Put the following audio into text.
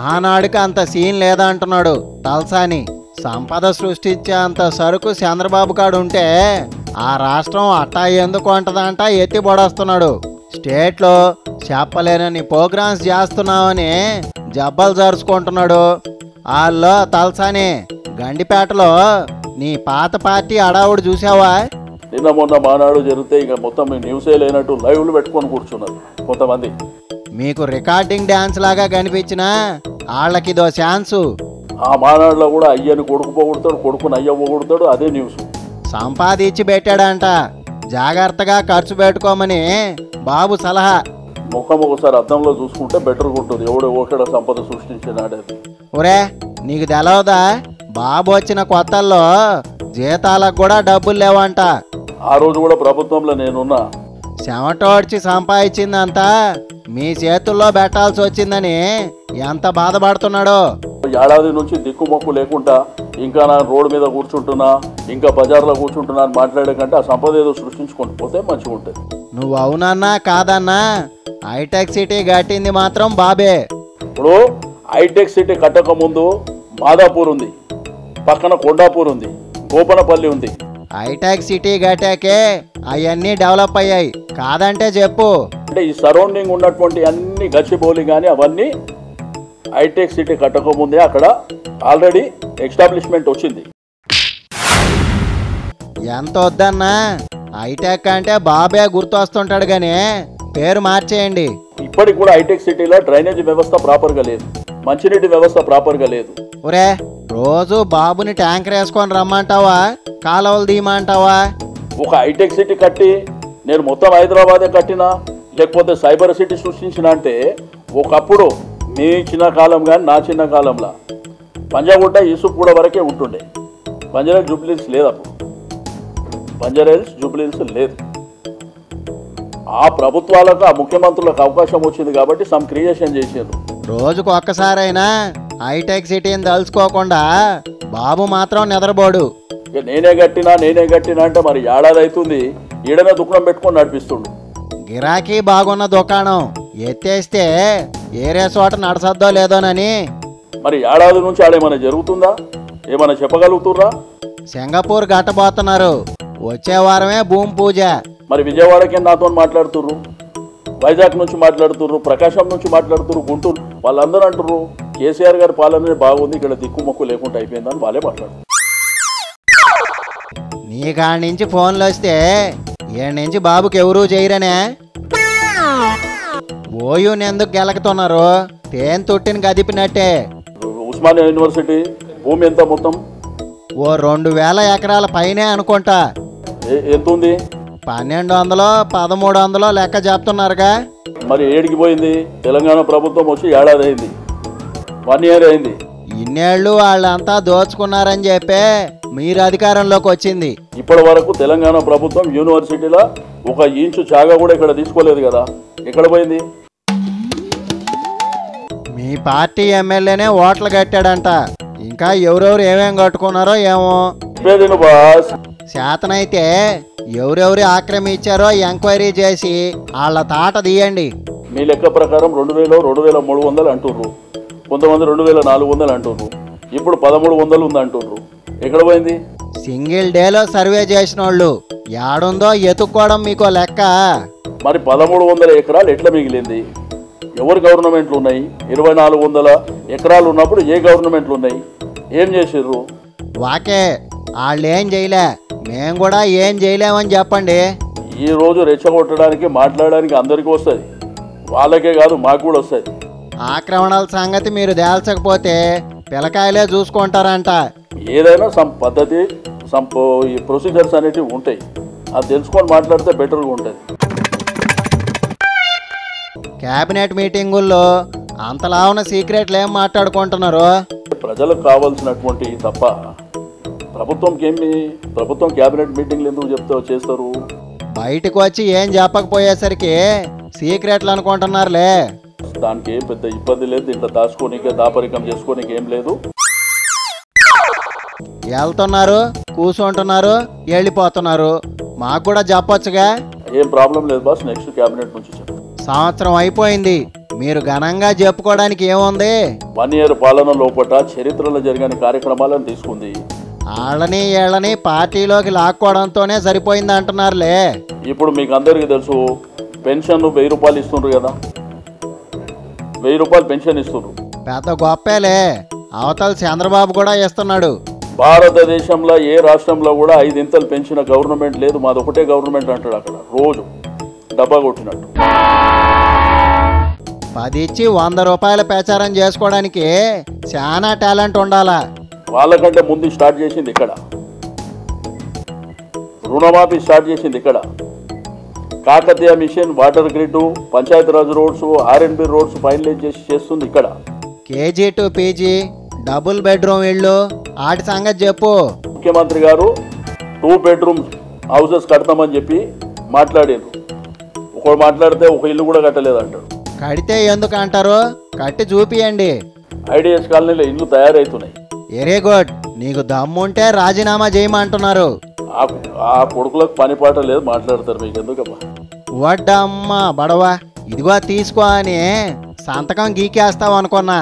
మహానాడుకి అంత సీన్ లేదంటున్నాడు తలసాని. సంపద సృష్టించే అంత సరుకు చంద్రబాబు కాడు ఉంటే ఆ రాష్ట్రం అట్టా ఎందుకు అంటదంట ఎత్తి పొడస్తున్నాడు. స్టేట్లో చెప్పలేనని ప్రోగ్రామ్స్ చేస్తున్నామని జబ్బలు జరుచుకుంటున్నాడు. వాళ్ళు తలసాని గండిపేటలో నీ పాత పార్టీ అడావుడు చూసావా? నిన్న మొన్న మానాడు జరిగితే ఇక మొత్తం న్యూసే లేనట్టు లైవ్లు పెట్టుకొని కూర్చున్నారు కొంతమంది. మీకు రికార్డింగ్ డ్యాన్స్ లాగా కనిపించినా వాళ్ళకిదో ఛాన్సు. ఆ మానాడులో కూడా అయ్యని కొడుకు పోగొడతాడు, కొడుకుని అయ్య పోగొడతాడు. అదే న్యూస్. సంపాదించి పెట్టాడంట, జాగ్రత్తగా ఖర్చు పెట్టుకోమని బాబు సలహా. ముఖం ఒకసారి అద్దంలో చూసుకుంటే బెటర్గా ఉంటుంది. ఎవడో ఒకడ సంపద సృష్టించినాడే. ఒరే నీకు తెలవదా, బాబు వచ్చిన కొత్తల్లో జీతాలకు కూడా డబ్బులు లేవంట. ఆ రోజు కూడా ప్రభుత్వంలో నేనున్నా. చెమటోడ్చి సంపాదించిందంతా మీ చేతుల్లో పెట్టాల్సి వచ్చిందని ఎంత బాధపడుతున్నాడో. ఏడాది నుంచి దిక్కుమొక్కు లేకుండా ఇంకా నా రోడ్డు మీద కూర్చుంటున్నా, ఇంకా బజార్లో కూర్చుంటున్నా అని మాట్లాడే కంటే ఆ సంపద ఏదో సృష్టించుకొని పోతే మంచిగా ఉంటుంది. నువ్వు అవునన్నా కాదన్నా హైటెక్ సిటీ కట్టింది మాత్రం బాబే. ఇప్పుడు హైటెక్ సిటీ కట్టక ముందు మాదాపూర్ ఉంది, పక్కన కొండాపూర్ ఉంది, గోపనపల్లి ఉంది. హైటెక్ సిటీ కట్టాకే అవన్నీ డెవలప్ అయ్యాయి, కాదంటే చెప్పు. అంటే ఈ సరౌండింగ్ ఉన్నటువంటి అన్ని గచ్చిబౌలి కానీ అవన్నీ హైటెక్ సిటీ కట్టక ముందే అక్కడ ఆల్రెడీ ఎస్టాబ్లిష్మెంట్ వచ్చింది. ఎంత వద్దన్నా హైటెక్ అంటే బాబే గుర్తొస్తుంటాడు గానీ పేరు మార్చేయండి. ఇప్పటికి కూడా హైటెక్ సిటీలో డ్రైనేజ్ వ్యవస్థ ప్రాపర్గా లేదు, మంచినీటి వ్యవస్థ ప్రాపర్గా లేదు. ఒరే రోజు బాబుని ట్యాంకర్ వేసుకొని రమ్మంటావా, కాలువలు తీయమంటావా? ఒక హైటెక్ సిటీ కట్టి నేను మొత్తం హైదరాబాదే కట్టినా లేకపోతే సైబర్ సిటీ సృష్టించిన అంటే ఒకప్పుడు మీ చిన్న కాలం కానీ నా చిన్న కాలంలో పంజాగుట్ట యూసుఫ్గూడ వరకే ఉంటుండే. బంజారా జూబ్లీహిల్స్ లేదు, అప్పుడు బంజారా హిల్స్ జూబ్లీహిల్స్ లేదు. ఆ ప్రభుత్వాలకు ఆ ముఖ్యమంత్రులకు అవకాశం వచ్చింది కాబట్టి సమ్ క్రియేషన్ చేశారు. రోజుకు ఒక్కసారైనా హైటెక్ సిటీని తలుచుకోకుండా బాబు మాత్రం నిద్రపోడు. ఇక నేనే కట్టినా అంటే మరి ఏడాది అవుతుంది ఈడనే దుకాణం పెట్టుకొని నడిపిస్తుండు. గిరాకీ బాగున్న దుకాణం ఎత్తేస్తే ఏరే చోట నడసద్దో లేదోనని. మరి ఏడాది నుంచి ఆడేమైనా జరుగుతుందా, ఏమైనా చెప్పగలుగుతుర్రా? సింగపూర్ గట్టబోతున్నారు, వచ్చే వారమే భూమి పూజ. మరి విజయవాడకి నాతో మాట్లాడుతుర్రు, వైజాగ్ నుంచి మాట్లాడుతుర్రు, ప్రకాశం నుంచి మాట్లాడుతుర్రు, గుంటూరు. వాళ్ళందరూ అంటుర్రు కేసీఆర్ గారి పాలన బాగుంది, ఇక్కడ దిక్కుమొక్కు లేకుండా అయిపోయిందని వాళ్ళే మాట్లాడుతున్నారు. నీ కాడి నుంచి ఫోన్లు వస్తే ఏడు నుంచి బాబుకి ఎవరూ చేయరనే. ఓయూని ఎందుకు గెలకుతున్నారు, తేన్ తొట్టిని గదిపినట్టే. ఉస్మానియా యూనివర్సిటీ భూమి ఎంత మొత్తం? ఓ 2000 ఎకరాల పైనే అనుకుంటా. ఎంత ఉంది? 1200 1300 లెక్క చెప్తున్నారుగా. మరి ఏడికి పోయింది? తెలంగాణ ప్రభుత్వం వచ్చి ఏడాది అయింది, 1 year అయింది. ఇన్నేళ్ళు వాళ్ళంతా దోచుకున్నారని చెప్పే మీరు అధికారంలోకి వచ్చింది. ఇప్పటి వరకు తెలంగాణ ప్రభుత్వం యూనివర్సిటీలో 1 ఇంచు జాగా కూడా ఇక్కడ తీసుకోలేదు కదా, ఎక్కడ పోయింది? మీ పార్టీ ఎమ్మెల్యేనే ఓట్లు కట్టాడంట, ఇంకా ఎవరెవరు ఏమేం కట్టుకున్నారో ఏమో. శాతనైతే ఎవరెవరు ఆక్రమించారో ఎంక్వైరీ చేసి వాళ్ళ తాట తీయండి. మీ లెక్క ప్రకారం 2000 2300 అంటుర్రు, కొంతమంది 2400 అంటుర్రు, ఇప్పుడు 1300 ఉంది అంటుర్రు. ఎక్కడ పోయింది? సింగిల్ డేలో సర్వే చేసిన వాళ్ళు ఏడుందో ఎత్తుక్కోవడం మీకు లెక్క. మరి 1300 ఎకరాలు ఎట్లా మిగిలింది? ఎవరు గవర్నమెంట్లు ఉన్నాయి? 2400 ఎకరాలు ఉన్నప్పుడు ఏ గవర్నమెంట్లు ఉన్నాయి? ఏం చేసిర్రు? వాకే వాళ్ళు ఏం చేయలే, మేము కూడా ఏం చేయలేమని చెప్పండి. ఈ రోజు రెచ్చగొట్టడానికి మాట్లాడడానికి అందరికీ వస్తుంది, వాళ్ళకే కాదు మాకు కూడా వస్తుంది. ఆక్రమణల సంగతి మీరు తేల్చకపోతే పిల్లకాయలే చూసుకుంటారంట. ఏదైనా సమ్ పద్ధతి సమ్ ప్రొసీజర్స్ అనేటివి ఉంటాయి, అది తెలుసుకొని మాట్లాడితే బెటర్గా ఉంటుంది. క్యాబినెట్ మీటింగుల్లో అంతలా ఉన్న సీక్రెట్లు ఏం మాట్లాడుకుంటున్నారు? ప్రజలకు కావాల్సినటువంటి తప్ప ప్రభుత్వం క్యాబినెట్ మీటింగ్లు ఎందుకు చేస్తారు? బయటకు వచ్చి ఏం చెప్పకపోయేసరికి సీక్రెట్లు అనుకుంటున్నారులే. దానికి ఏం పెద్ద ఇబ్బంది లేదు, ఇంట్లో దాచుకోనికే దాపరికం చేసుకోనికి ఏం లేదు. వెళ్తున్నారు, కూర్చుంటున్నారు, వెళ్ళిపోతున్నారు, మాకు కూడా చెప్పొచ్చుగా. ఏం ప్రాబ్లం లేదు బాస్, నెక్స్ట్ క్యాబినెట్ నుంచి చెప్పు. సంవత్సరం అయిపోయింది, మీరు ఘనంగా చెప్పుకోవడానికి ఏముంది? 1 year పాలన లోపట చరిత్రలో జరిగిన కార్యక్రమాలను తీసుకుంది. వాళ్ళని వీళ్ళని పార్టీలోకి లాక్కోవడంతోనే సరిపోయింది అంటున్నారులే. ఇప్పుడు మీకు అందరికీ తెలుసు, పెన్షన్ 1000 రూపాయలు ఇస్తుండ్రు కదా, 1000 రూపాయలు పెన్షన్ ఇస్తుండ్రు. పెద్ద గొప్పేలే. అవతల చంద్రబాబు కూడా ఇస్తున్నాడు. భారతదేశంలో ఏ రాష్ట్రంలో కూడా 5 ఇంతలు పెంచిన గవర్నమెంట్ లేదు. మాది ఒకటే గవర్నమెంట్ అంటాడు అక్కడ, రోజు డబ్బా కొట్టినట్టు. 10 ఇచ్చి 100 రూపాయల ప్రచారం చేసుకోవడానికి చాలా టాలెంట్ ఉండాలా. వాళ్ళకంటే ముందు స్టార్ట్ చేసింది ఇక్కడ, రుణమాఫీ స్టార్ట్ చేసింది ఇక్కడ, Kakatiya mission, water grid, Panchayati Raj roads, R&B roads finalise చేసి చేస్తుంది ఇక్కడ. KG to PG, double bedroom ఇళ్ళు, వాటి సంగతి చెప్పు. ముఖ్యమంత్రి గారు 2 bedroom హౌసెస్ కడతామని చెప్పి మాట్లాడారు. ఒకడు మాట్లాడితే ఒక ఇల్లు కూడా కట్టలేదంటాడు. కడితే ఎందుకు అంటారు? కట్టి చూపియండి. IDS కాలనీలో ఇల్లు తయారవుతున్నాయి. Very good. నీకు దమ్ముంటే రాజీనామా చేయమంటున్నారు. ఆ కొడుకులకు పని పాట లేదు, మాట్లాడతారు. మీకు ఎందుకమ్మా? వడ్డమ్మ బడవా, ఇదిగో తీసుకో అని సంతకం గీకేస్తావు అనుకున్నా.